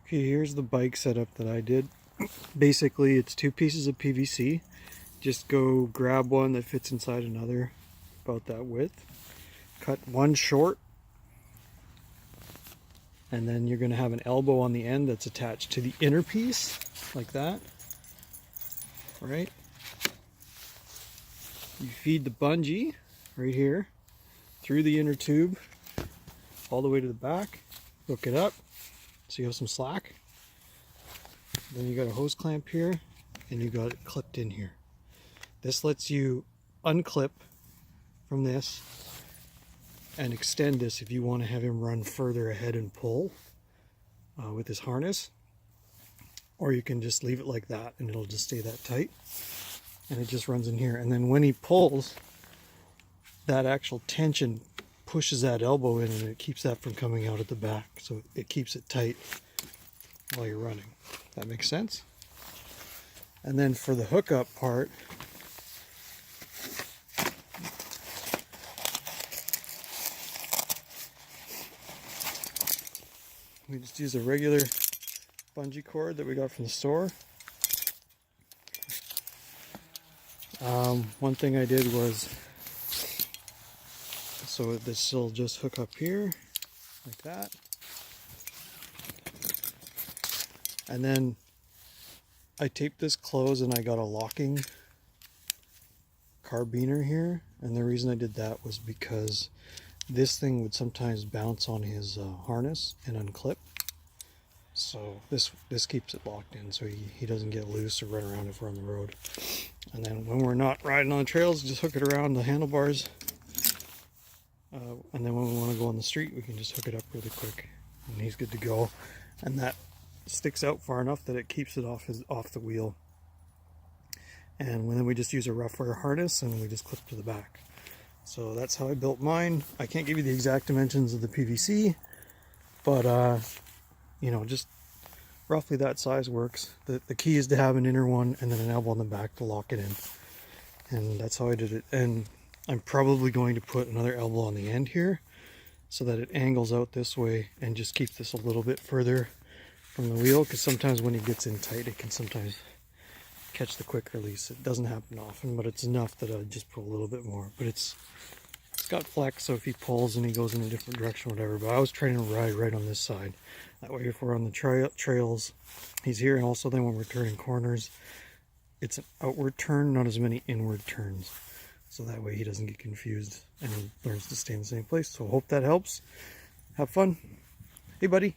Okay, here's the bike setup that I did. Basically, it's 2 pieces of PVC. Just go grab one that fits inside another, about that width. Cut one short, and then you're going to have an elbow on the end that's attached to the inner piece, like that. Right? You feed the bungee right here through the inner tube all the way to the back. Hook it up so you have some slack. Then you got a hose clamp here, and you got it clipped in here. This lets you unclip from this and extend this if you want to have him run further ahead and pull with his harness, or you can just leave it like that and it'll just stay that tight, and it just runs in here. And then when he pulls, that actual tension pushes that elbow in, and it keeps that from coming out at the back, so it keeps it tight while you're running. That makes sense? And then for the hookup part, we just use a regular bungee cord that we got from the store. One thing I did was, so this will just hook up here like that, and then I taped this closed, and I got a locking carabiner here. And the reason I did that was because this thing would sometimes bounce on his harness and unclip. So this keeps it locked in, so he doesn't get loose or run around if we're on the road. And then when we're not riding on the trails, just hook it around the handlebars. And then when we want to go on the street, we can just hook it up really quick, and he's good to go. And that sticks out far enough that it keeps it off the wheel. And then we just use a rough wire harness, and we just clip to the back. So that's how I built mine. I can't give you the exact dimensions of the PVC, but you know, just roughly that size works. The key is to have an inner one and then an elbow on the back to lock it in. And that's how I did it. And I'm probably going to put another elbow on the end here so that it angles out this way and just keep this a little bit further from the wheel, because sometimes when he gets in tight, it can sometimes catch the quick release. It doesn't happen often, but it's enough that I just put a little bit more. But it's got flex, so if he pulls and he goes in a different direction, whatever. But I was trying to ride right on this side. That way, if we're on the trails, he's here. And also then when we're turning corners, it's an outward turn, not as many inward turns. So that way he doesn't get confused and he learns to stay in the same place. So I hope that helps. Have fun. Hey, buddy.